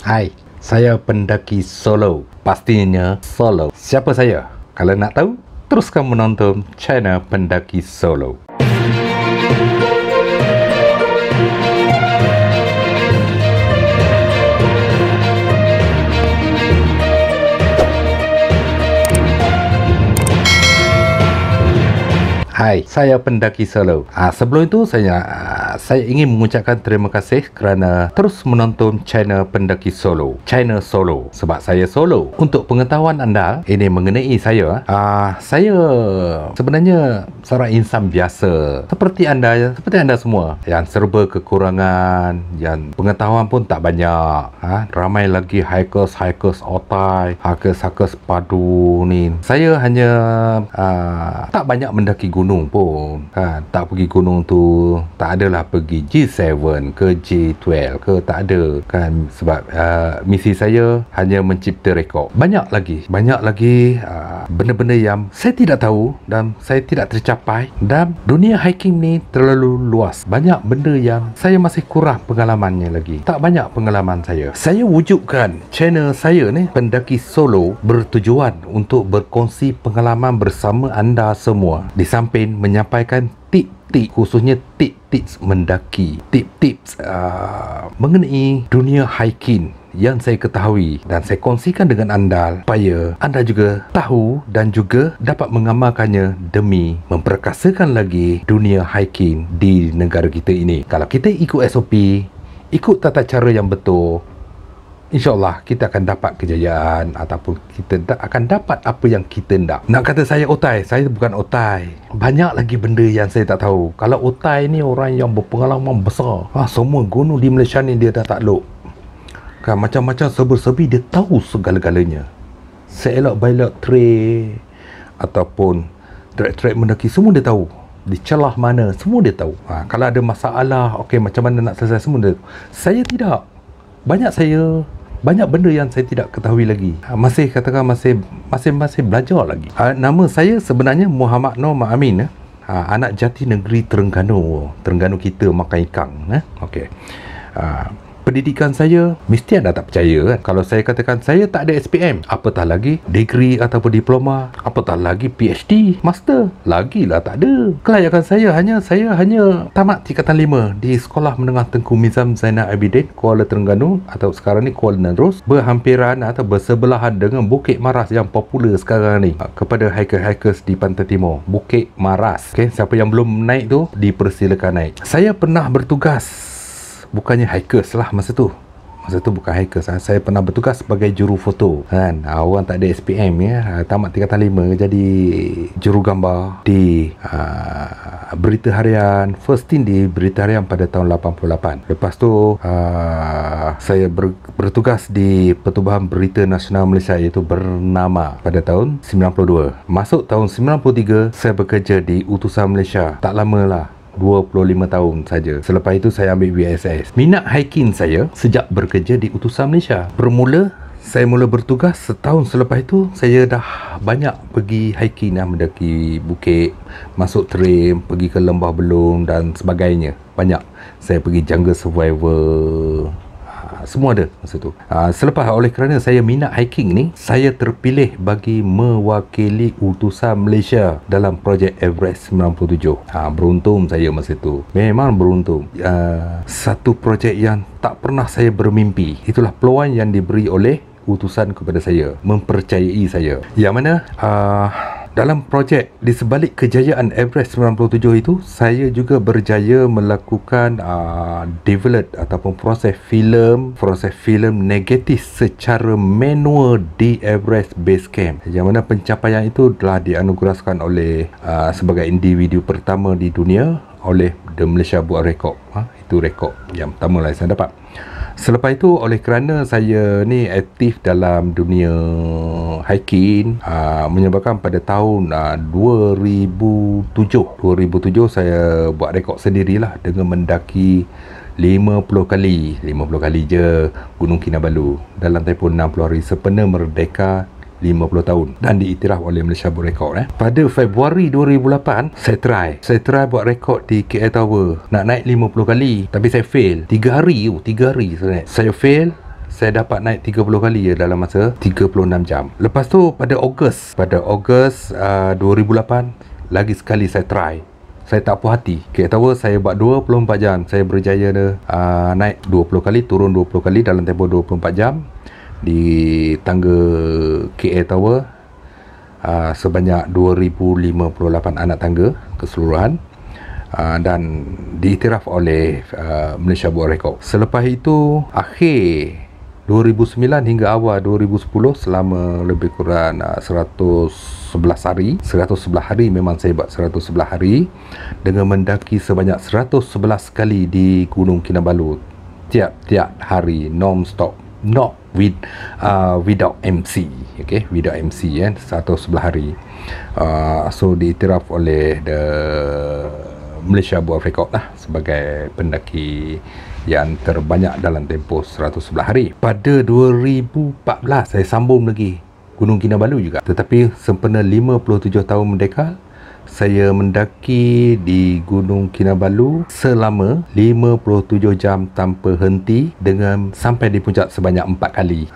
Hai, saya pendaki solo. Pastinya solo. Siapa saya? Kalau nak tahu, teruskan menonton channel Pendaki Solo. Hai, saya pendaki solo. Sebelum itu saya ingin mengucapkan terima kasih kerana terus menonton channel Pendaki Solo. Channel solo sebab saya solo. Untuk pengetahuan anda, ini mengenai saya. Saya sebenarnya seorang insan biasa seperti anda semua yang serba kekurangan, yang pengetahuan pun tak banyak. Ramai lagi hikers otai, hikers padu ni. Saya hanya tak banyak mendaki gunung pun kan. Tak pergi gunung tu, tak adalah pergi G7 ke G12 ke, tak ada kan. Sebab misi saya hanya mencipta rekod. Banyak lagi benda-benda yang saya tidak tahu dan saya tidak tercapai. Dan dunia hiking ni terlalu luas. Banyak benda yang saya masih kurang pengalamannya lagi. Tak banyak pengalaman saya. Saya wujudkan channel saya ni Pendaki Solo bertujuan untuk berkongsi pengalaman bersama anda semua. Di samping menyampaikan tip-tip, khususnya tip-tips mendaki, tips-tips mengenai dunia hiking yang saya ketahui dan saya kongsikan dengan anda supaya anda juga tahu dan juga dapat mengamalkannya demi memperkasakan lagi dunia hiking di negara kita ini. Kalau kita ikut SOP, ikut tata cara yang betul, InsyaAllah kita akan dapat kejayaan ataupun kita akan dapat apa yang kita nak. Nak kata saya otai, saya bukan otai. Banyak lagi benda yang saya tak tahu. Kalau otai ni orang yang berpengalaman besar. Semua gunung di Malaysia ni dia dah takluk. Kan macam-macam serba-serbi dia tahu segala-galanya. Seelok bailok trek ataupun trek-trek mendaki semua dia tahu. Di celah mana semua dia tahu. Kalau ada masalah, okey macam mana nak selesai semua dia tahu. Saya tidak. Banyak benda yang saya tidak ketahui lagi. Masih belajar lagi. Nama saya sebenarnya Muhammad Nur Amin. Anak jati negeri Terengganu. Terengganu kita makan ikan. Okey. Pendidikan saya mesti anda tak percaya kan. Kalau saya katakan saya tak ada SPM, apatah lagi degree ataupun diploma, apatah lagi PhD, master, lagilah tak ada. Kelayakan saya hanya tamat tingkatan 5 di Sekolah Menengah Tengku Nizam Zainal Abidin, Kuala Terengganu atau sekarang ni Kuala Nerus, berhampiran atau bersebelahan dengan Bukit Maras yang popular sekarang ni. Kepada hiker-hikers di Pantai Timur, Bukit Maras. Okay, siapa yang belum naik tu dipersilakan naik. Saya pernah bertugas, bukannya hikers lah masa tu bukan hikers. Saya pernah bertugas sebagai juru foto kan. Orang tak ada SPM ya, tamat tingkatan 5 jadi juru gambar di Berita Harian, first team di Berita Harian pada tahun 88. Lepas tu saya bertugas di Pertubuhan Berita Nasional Malaysia iaitu Bernama pada tahun 92. Masuk tahun 93 saya bekerja di Utusan Malaysia. Tak lama lah, 25 tahun saja. Selepas itu saya ambil VSS. Minat hiking saya sejak bekerja di Utusan Malaysia. Saya mula bertugas setahun selepas itu. Saya dah banyak pergi hiking, mendaki bukit, masuk trail, pergi ke Lembah Belum dan sebagainya. Banyak. Saya pergi jungle survival, semua ada masa tu. Selepas oleh kerana saya minat hiking ni, saya terpilih bagi mewakili Utusan Malaysia dalam projek Everest 97. Beruntung saya masa tu. Memang beruntung. Satu projek yang tak pernah saya bermimpi. Itulah peluang yang diberi oleh utusan kepada saya, mempercayai saya. Yang mana dalam projek di sebalik kejayaan Everest 97 itu, saya juga berjaya melakukan develop ataupun proses filem negatif secara manual di Everest Base Camp. Yang mana pencapaian itu telah dianugerahkan oleh sebagai individu pertama di dunia oleh The Malaysia Book Record. Itu rekod yang pertama lah saya dapat. Selepas itu, oleh kerana saya ni aktif dalam dunia hiking, menyebabkan pada tahun 2007 saya buat rekod sendirilah dengan mendaki 50 kali je Gunung Kinabalu dalam tempoh 60 hari sempena merdeka 50 tahun dan diiktiraf oleh Malaysia Book Record. Pada Februari 2008 saya try buat rekod di KL Tower, nak naik 50 kali tapi saya fail. 3 hari saya fail. saya dapat naik 30 kali ya dalam masa 36 jam. Lepas tu pada Ogos 2008 lagi sekali saya try. Saya tak puas hati. KL Tower saya buat 24 jam. Saya berjaya naik 20 kali, turun 20 kali dalam tempoh 24 jam di tangga KL Tower, sebanyak 2058 anak tangga keseluruhan, dan diiktiraf oleh Malaysia Book Record. Selepas itu akhir 2009 hingga awal 2010, selama lebih kurang 111 hari. 111 hari memang saya buat 111 hari dengan mendaki sebanyak 111 kali di Gunung Kinabalu tiap-tiap hari non-stop, not without MC, okay, without MC 111 hari. So diiktiraf oleh the Malaysia Book Record lah sebagai pendaki yang terbanyak dalam tempoh 111 hari. Pada 2014 saya sambung lagi Gunung Kinabalu juga. Tetapi sempena 57 tahun merdeka, saya mendaki di Gunung Kinabalu selama 57 jam tanpa henti dengan sampai di puncak sebanyak 4 kali.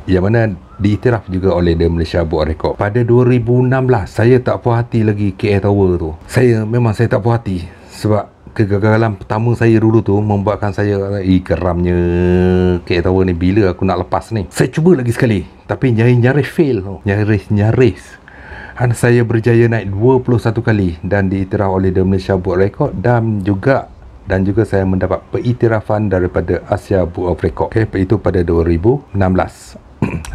Yang mana diiktiraf juga oleh The Malaysia Book Record. Pada 2016 saya tak puas hati lagi KL Tower tu. Saya tak puas hati sebab kegagalan pertama saya dulu tu membuatkan saya geramnya KL Tower ni, bila aku nak lepas ni. Saya cuba lagi sekali tapi nyaris fail tu. Nyaris. Saya berjaya naik 21 kali dan diiktiraf oleh The Malaysia Book Record, dan juga saya mendapat pengiktirafan daripada Asia Book of Record. Itu pada 2016.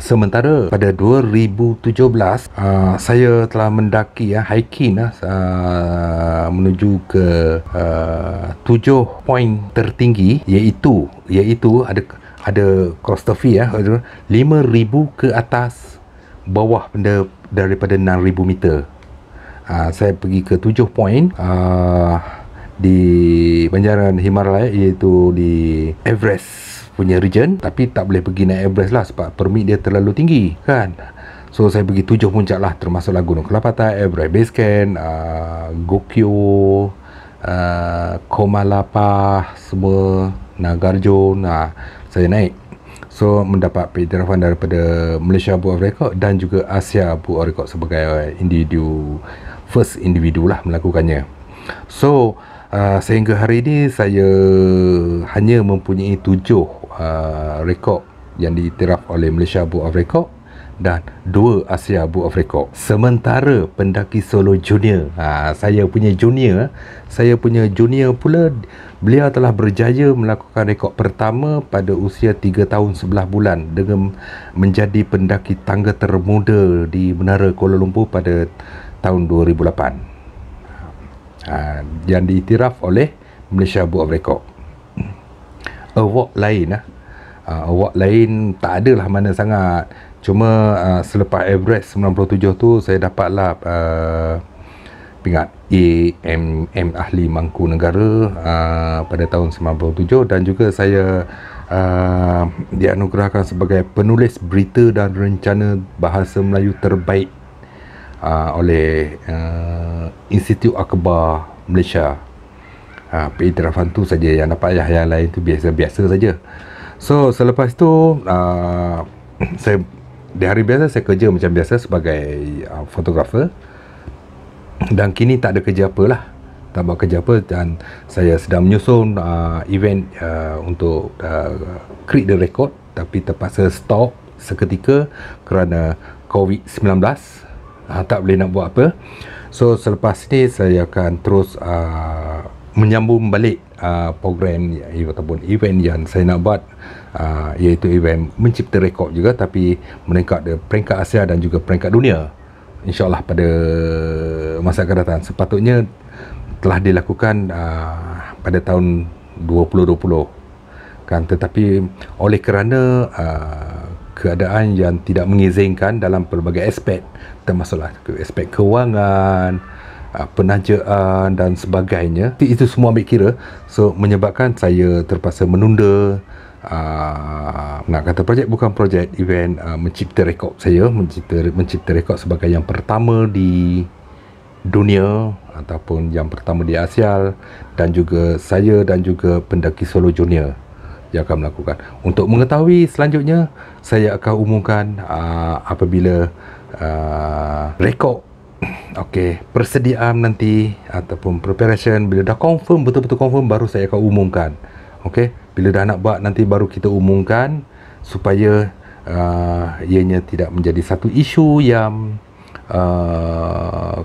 Sementara pada 2017 saya telah mendaki hiking menuju ke 7 poin tertinggi, iaitu ada cross TOEFL 5,000 ke atas, bawah daripada 6,000 meter. Saya pergi ke 7 poin di Banjaran Himalaya, iaitu di Everest punya region, tapi tak boleh pergi naik Everest lah sebab permit dia terlalu tinggi kan. So saya pergi 7 puncak lah, termasuklah Gunung Kelapatan, Everest Base Camp, Gokyo, Komalapa, semua Nagarjun, saya naik. So mendapat pengiktirafan daripada Malaysia Book of Record dan juga Asia Book of Record sebagai first individu lah melakukannya. So sehingga hari ini saya hanya mempunyai 7 rekod yang diiktiraf oleh Malaysia Book of Record dan 2 Asia Book of Record. Sementara pendaki solo junior, saya punya junior pula, beliau telah berjaya melakukan rekod pertama pada usia 3 tahun 11 bulan dengan menjadi pendaki tangga termuda di Menara Kuala Lumpur pada tahun 2008, yang diiktiraf oleh Malaysia Book of Record. Award lain tak adalah mana sangat. Cuma selepas Everest 97 tu saya dapatlah pingat AMM Ahli Mangku Negara pada tahun 97, dan juga saya dianugerahkan sebagai penulis berita dan rencana bahasa Melayu terbaik oleh Institut Akhbar Malaysia. Pengiktirafan tu saja yang dapat, yang lain tu biasa-biasa saja. So selepas tu saya di hari biasa saya kerja macam biasa sebagai fotografer, dan kini tak ada kerja apalah, tak buat kerja apa, dan saya sedang menyusun event untuk create the record, tapi terpaksa stop seketika kerana COVID-19. Tak boleh nak buat apa. So selepas ni saya akan terus menyambung balik program ataupun event yang saya nak buat, iaitu event mencipta rekod juga, tapi meningkat peringkat Asia dan juga peringkat dunia, InsyaAllah pada masa akan datang. Sepatutnya telah dilakukan pada tahun 2020 kan, tetapi oleh kerana keadaan yang tidak mengizinkan dalam pelbagai aspek, termasuklah aspek kewangan, penajaan dan sebagainya, itu semua ambil kira. So menyebabkan saya terpaksa menunda nak kata projek bukan projek, event mencipta rekod. Saya mencipta rekod sebagai yang pertama di dunia ataupun yang pertama di Asia, dan juga saya dan juga pendaki solo junior yang akan melakukan. Untuk mengetahui selanjutnya, saya akan umumkan apabila rekod persediaan nanti ataupun preparation, bila dah confirm, betul-betul confirm, baru saya akan umumkan. Bila dah nak buat, nanti baru kita umumkan, supaya ianya tidak menjadi satu isu yang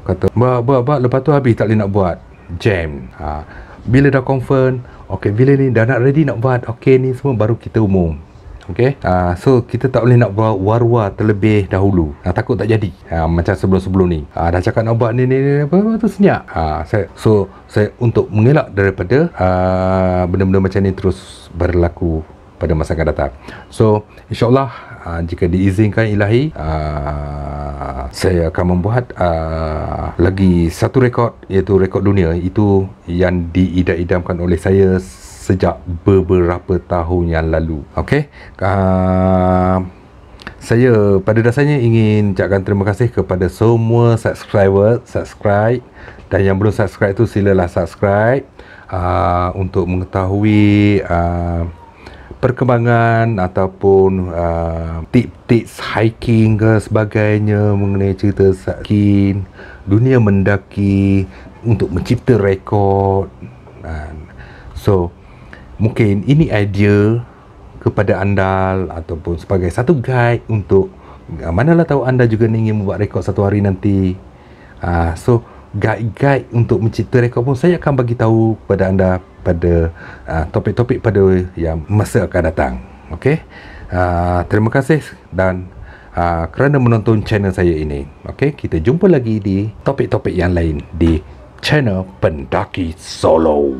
kata buat lepas tu habis tak boleh nak buat, jam. Bila dah confirm, bila ni dah nak ready nak buat, ni semua baru kita umum. So kita tak boleh nak buat war-war terlebih dahulu, takut tak jadi. Macam sebelum-sebelum ni, dah cakap nak buat ni apa tu senyap. Saya untuk mengelak daripada benda-benda macam ni terus berlaku pada masa akan datang. So insyaAllah, jika diizinkan ilahi, saya akan membuat lagi satu rekod, iaitu rekod dunia. Itu yang diidam-idamkan oleh saya sejak beberapa tahun yang lalu. Saya pada dasarnya ingin ucapkan terima kasih kepada semua subscribe, dan yang belum subscribe tu silalah subscribe untuk mengetahui perkembangan ataupun tips hiking ke sebagainya, mengenai cerita hiking, dunia mendaki, untuk mencipta rekod. So mungkin ini idea kepada anda ataupun sebagai satu guide untuk, manalah tahu anda juga ingin membuat rekod satu hari nanti. So guide untuk mencipta rekod pun saya akan bagi tahu kepada anda pada topik-topik pada yang masa akan datang. Terima kasih dan kerana menonton channel saya ini. Kita jumpa lagi di topik-topik yang lain di channel Pendaki Solo.